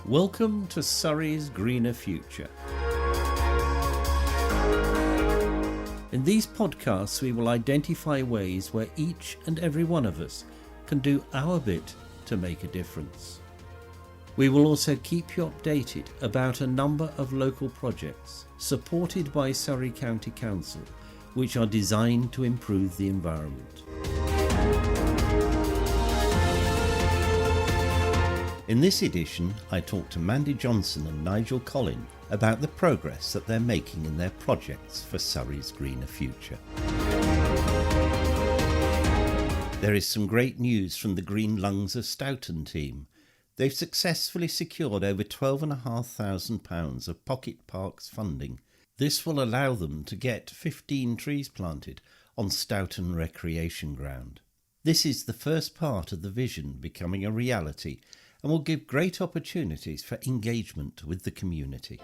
Welcome to Surrey's greener future. In these podcasts, we will identify ways where each and every one of us can do our bit to make a difference. We will also keep you updated about a number of local projects supported by Surrey County Council, which are designed to improve the environment. In this edition, I talked to Mandy Johnson and Nigel Collin about the progress that they're making in their projects for Surrey's greener future. There is some great news from the Green Lungs of Stoughton team. They've successfully secured over £12,500 of Pocket Parks funding. This will allow them to get 15 trees planted on Stoughton Recreation Ground. This is the first part of the vision becoming a reality and will give great opportunities for engagement with the community.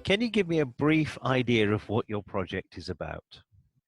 Can you give me a brief idea of what your project is about?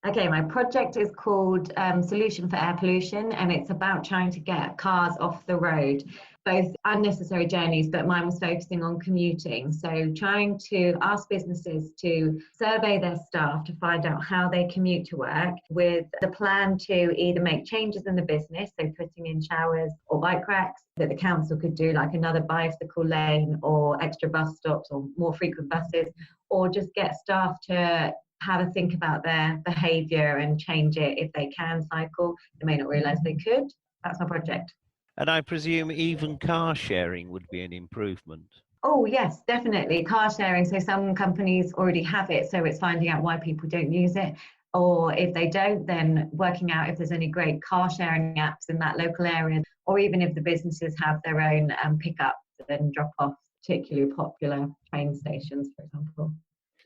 Okay, my project is called Solution for Air Pollution, and it's about trying to get cars off the road, both unnecessary journeys, but mine was focusing on commuting. So trying to ask businesses to survey their staff to find out how they commute to work, with the plan to either make changes in the business, so putting in showers or bike racks that the council could do, like another bicycle lane or extra bus stops or more frequent buses, or just get staff to have a think about their behaviour and change it if they can cycle. They may not realise they could. That's my project. And I presume even car sharing would be an improvement. Oh yes, definitely. Car sharing. So some companies already have it, so it's finding out why people don't use it. Or if they don't, then working out if there's any great car sharing apps in that local area, or even if the businesses have their own pick-up and drop-off, particularly popular train stations, for example.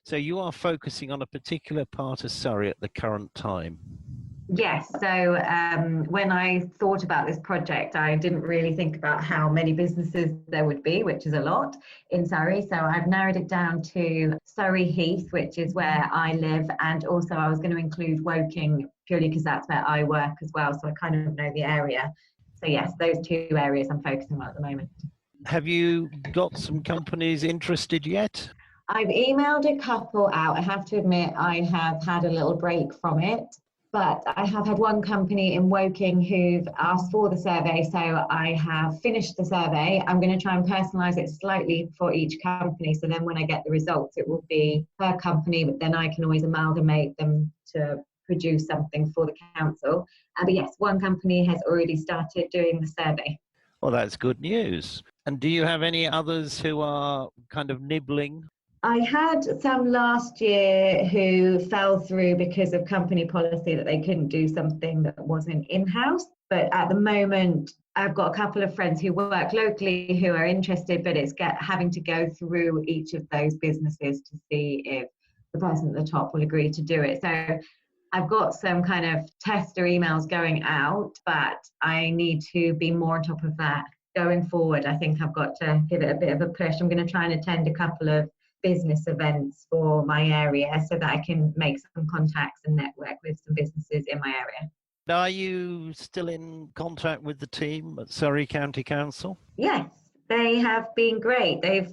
So you are focusing on a particular part of Surrey at the current time? Yes, so when I thought about this project, I didn't really think about how many businesses there would be, which is a lot in Surrey. So I've narrowed it down to Surrey Heath, which is where I live, and also I was going to include Woking purely because that's where I work as well, so I kind of know the area. So yes, those two areas I'm focusing on at the moment. Have you got some companies interested yet? I've emailed a couple out. I have to admit I have had a little break from it, but I have had one company in Woking who've asked for the survey, so I have finished the survey. I'm going to try and personalise it slightly for each company, so then when I get the results it will be per company, but then I can always amalgamate them to produce something for the council. But yes, one company has already started doing the survey. Well, that's good news. And do you have any others who are kind of nibbling? I had some last year who fell through because of company policy that they couldn't do something that wasn't in-house. But at the moment, I've got a couple of friends who work locally who are interested, but it's having to go through each of those businesses to see if the person at the top will agree to do it. So I've got some kind of tester emails going out, but I need to be more on top of that going forward. I think I've got to give it a bit of a push. I'm going to try and attend a couple of business events for my area so that I can make some contacts and network with some businesses in my area. Are you still in contact with the team at Surrey County Council? Yes, they have been great. They've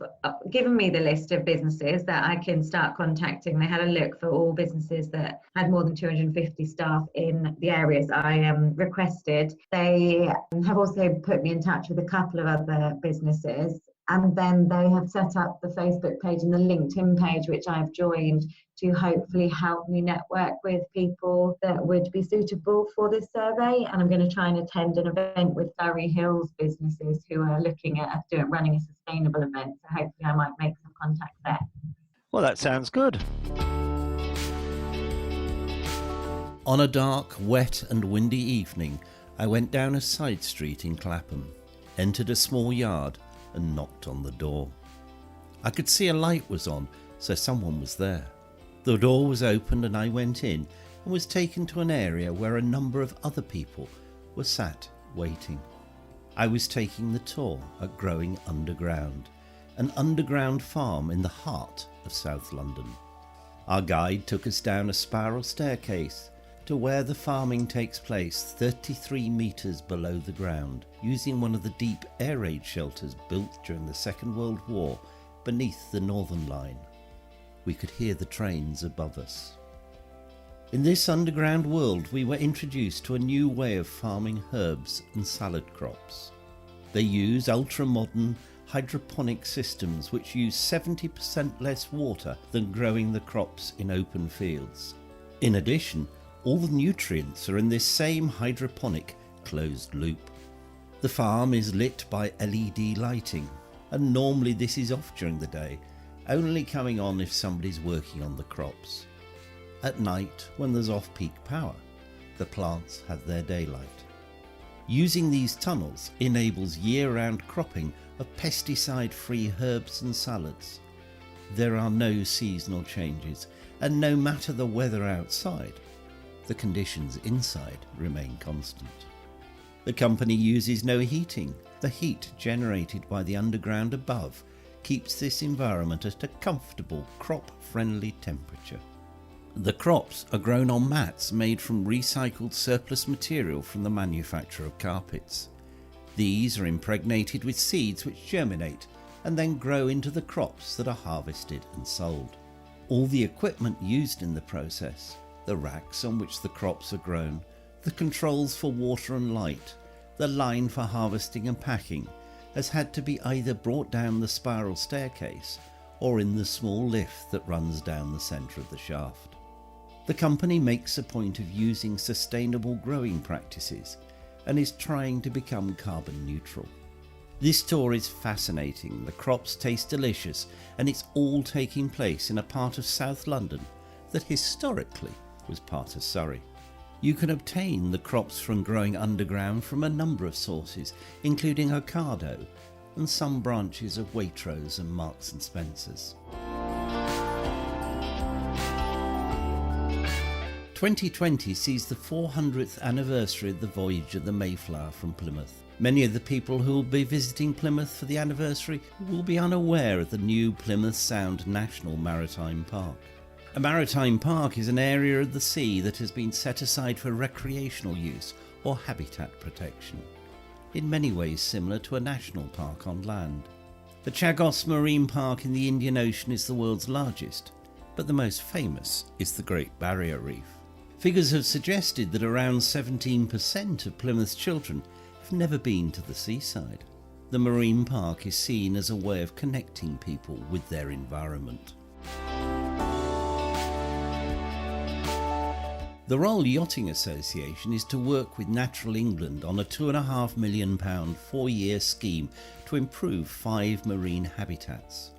given me the list of businesses that I can start contacting. They had a look for all businesses that had more than 250 staff in the areas I requested. They have also put me in touch with a couple of other businesses. And then they have set up the Facebook page and the LinkedIn page, which I've joined to hopefully help me network with people that would be suitable for this survey. And I'm going to try and attend an event with Surrey Hills businesses who are looking at running a sustainable event. So hopefully I might make some contacts there. Well, that sounds good. On a dark, wet and windy evening, I went down a side street in Clapham, entered a small yard and knocked on the door. I could see a light was on, so someone was there. The door was opened and I went in and was taken to an area where a number of other people were sat waiting. I was taking the tour at Growing Underground, an underground farm in the heart of South London. Our guide took us down a spiral staircase to where the farming takes place 33 metres below the ground, using one of the deep air raid shelters built during the Second World War beneath the Northern Line. We could hear the trains above us. In this underground world, we were introduced to a new way of farming herbs and salad crops. They use ultra-modern hydroponic systems which use 70% less water than growing the crops in open fields. In addition, all the nutrients are in this same hydroponic closed loop. The farm is lit by LED lighting, and normally this is off during the day, only coming on if somebody's working on the crops. At night, when there's off-peak power, the plants have their daylight. Using these tunnels enables year-round cropping of pesticide-free herbs and salads. There are no seasonal changes, and no matter the weather outside, the conditions inside remain constant. The company uses no heating. The heat generated by the underground above keeps this environment at a comfortable, crop-friendly temperature. The crops are grown on mats made from recycled surplus material from the manufacture of carpets. These are impregnated with seeds which germinate and then grow into the crops that are harvested and sold. All the equipment used in the process, the racks on which the crops are grown, the controls for water and light, the line for harvesting and packing, has had to be either brought down the spiral staircase or in the small lift that runs down the centre of the shaft. The company makes a point of using sustainable growing practices and is trying to become carbon neutral. This tour is fascinating, the crops taste delicious, and it's all taking place in a part of South London that historically was part of Surrey. You can obtain the crops from growing underground from a number of sources, including Ocado and some branches of Waitrose and Marks and Spencer's. 2020 sees the 400th anniversary of the voyage of the Mayflower from Plymouth. Many of the people who will be visiting Plymouth for the anniversary will be unaware of the new Plymouth Sound National Maritime Park. A maritime park is an area of the sea that has been set aside for recreational use or habitat protection, in many ways similar to a national park on land. The Chagos Marine Park in the Indian Ocean is the world's largest, but the most famous is the Great Barrier Reef. Figures have suggested that around 17% of Plymouth's children have never been to the seaside. The marine park is seen as a way of connecting people with their environment. The Royal Yachting Association is to work with Natural England on a £2.5 million 4-year scheme to improve 5 marine habitats.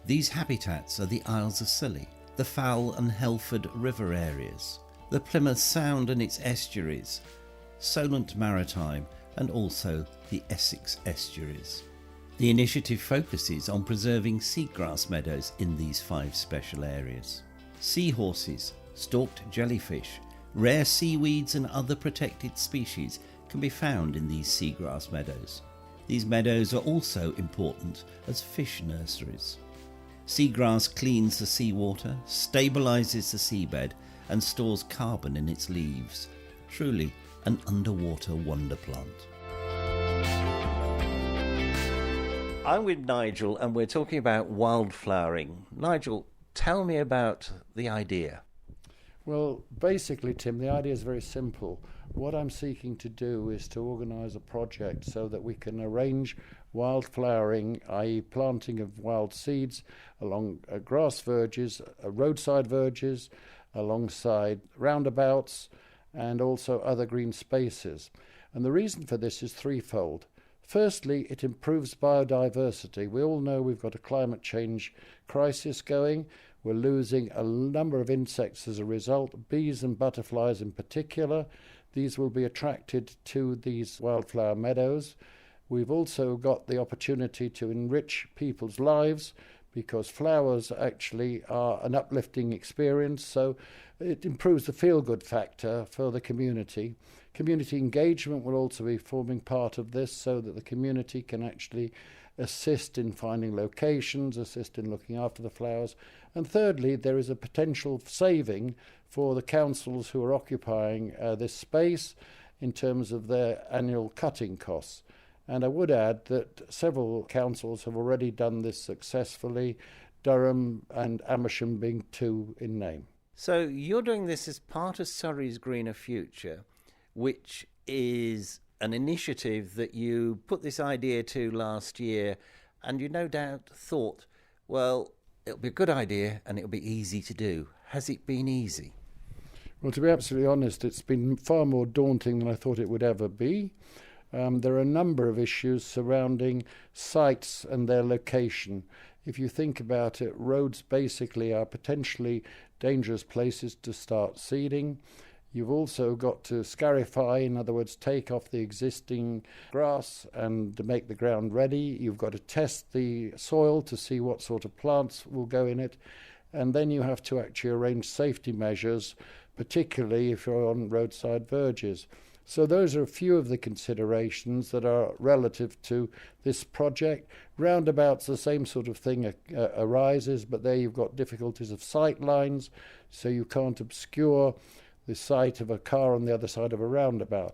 These habitats are the Isles of Scilly, the Fowle and Helford River areas, the Plymouth Sound and its estuaries, Solent Maritime, and also the Essex estuaries. The initiative focuses on preserving seagrass meadows in these 5 special areas. Seahorses, stalked jellyfish, rare seaweeds and other protected species can be found in these seagrass meadows. These meadows are also important as fish nurseries. Seagrass cleans the seawater, stabilises the seabed and stores carbon in its leaves. Truly an underwater wonder plant. I'm with Nigel and we're talking about wildflowering. Nigel, tell me about the idea. Well, basically, Tim, the idea is very simple. What I'm seeking to do is to organise a project so that we can arrange wildflowering, i.e. planting of wild seeds along grass verges, roadside verges, alongside roundabouts, and also other green spaces. And the reason for this is threefold. Firstly, it improves biodiversity. We all know we've got a climate change crisis going. We're losing a number of insects as a result, bees and butterflies in particular. These will be attracted to these wildflower meadows. We've also got the opportunity to enrich people's lives because flowers actually are an uplifting experience. So It improves the feel-good factor for the community. Community engagement will also be forming part of this so that the community can actually assist in finding locations, assist in looking after the flowers. And thirdly, there is a potential saving for the councils who are occupying this space in terms of their annual cutting costs. And I would add that several councils have already done this successfully, Durham and Amersham being two in name. So you're doing this as part of Surrey's Greener Future, which is an initiative that you put this idea to last year, and you no doubt thought, well, it'll be a good idea and it'll be easy to do. Has it been easy? Well, to be absolutely honest, it's been far more daunting than I thought it would ever be. There are a number of issues surrounding sites and their location. If you think about it, roads basically are potentially dangerous places to start seeding. You've also got to scarify, in other words, take off the existing grass and make the ground ready. You've got to test the soil to see what sort of plants will go in it. And then you have to actually arrange safety measures, particularly if you're on roadside verges. So those are a few of the considerations that are relative to this project. Roundabouts, the same sort of thing arises, but there you've got difficulties of sight lines, so you can't obscure the sight of a car on the other side of a roundabout.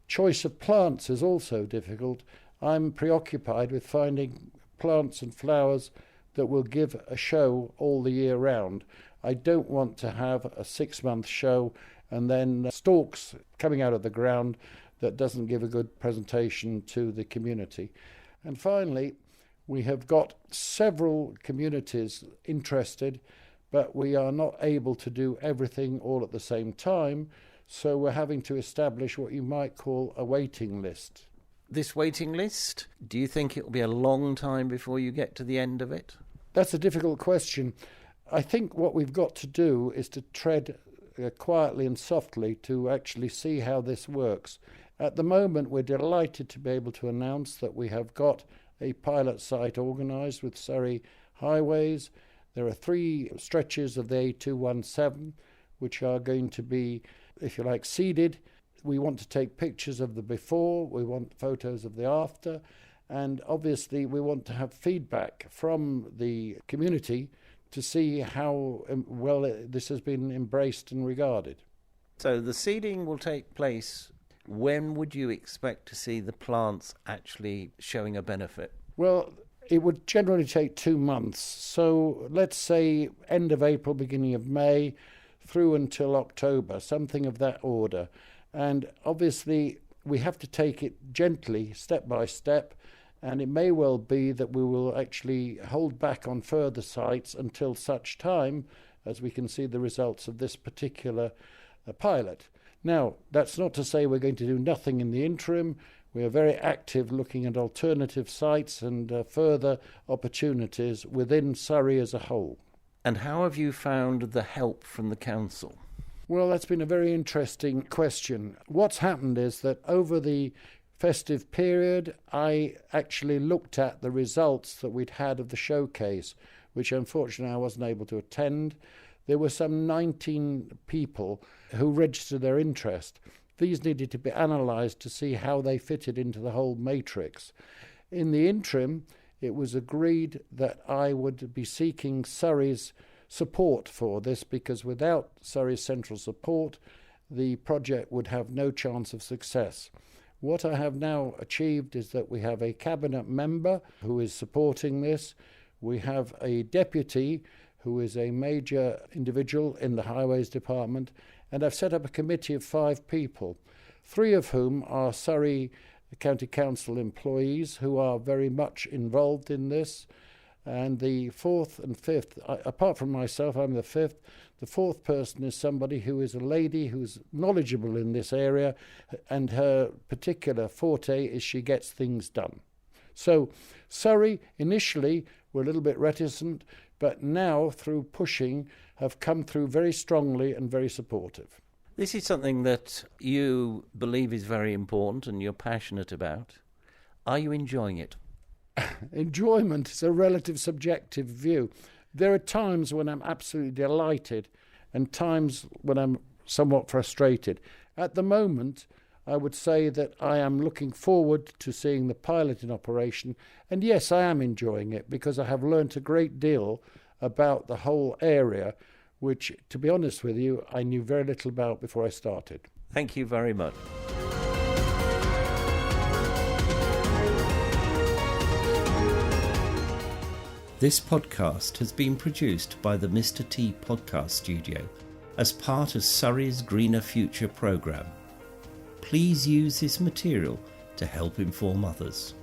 Choice of plants is also difficult. I'm preoccupied with finding plants and flowers that will give a show all the year round. I don't want to have a 6-month show and then stalks coming out of the ground that doesn't give a good presentation to the community. And finally, we have got several communities interested, but we are not able to do everything all at the same time, so we're having to establish what you might call a waiting list. This waiting list, do you think it will be a long time before you get to the end of it? That's a difficult question. I think what we've got to do is to tread quietly and softly to actually see how this works. At the moment, we're delighted to be able to announce that we have got a pilot site organised with Surrey Highways. There are 3 stretches of the A217 which are going to be, if you like, seeded. We want to take pictures of the before, we want photos of the after, and obviously we want to have feedback from the community to see how well this has been embraced and regarded. So the seeding will take place. When would you expect to see the plants actually showing a benefit? Well, it would generally take 2 months. So let's say end of April, beginning of May, through until October, something of that order. And obviously we have to take it gently, step by step, and it may well be that we will actually hold back on further sites until such time as we can see the results of this particular pilot. Now, that's not to say we're going to do nothing in the interim. We are very active looking at alternative sites and further opportunities within Surrey as a whole. And how have you found the help from the council? Well, that's been a very interesting question. What's happened is that over the festive period, I actually looked at the results that we'd had of the showcase, which unfortunately I wasn't able to attend. There were some 19 people who registered their interest. These needed to be analysed to see how they fitted into the whole matrix. In the interim, it was agreed that I would be seeking Surrey's support for this, because without Surrey's central support, the project would have no chance of success. What I have now achieved is that we have a cabinet member who is supporting this. We have a deputy who is a major individual in the Highways Department, and I've set up a committee of 5 people, 3 of whom are Surrey County Council employees who are very much involved in this. And the 4th and 5th, apart from myself, I'm the 5th. The 4th person is somebody who is a lady who's knowledgeable in this area, and her particular forte is she gets things done. So Surrey initially were a little bit reticent, but now through pushing have come through very strongly and very supportive. This is something that you believe is very important and you're passionate about. Are you enjoying it? Enjoyment is a relative subjective view. There are times when I'm absolutely delighted, and times when I'm somewhat frustrated. At the moment, I would say that I am looking forward to seeing the pilot in operation, and yes, I am enjoying it because I have learnt a great deal about the whole area, which, to be honest with you, I knew very little about before I started. Thank you very much. This podcast has been produced by the Mr. T Podcast Studio as part of Surrey's Greener Future programme. Please use this material to help inform others.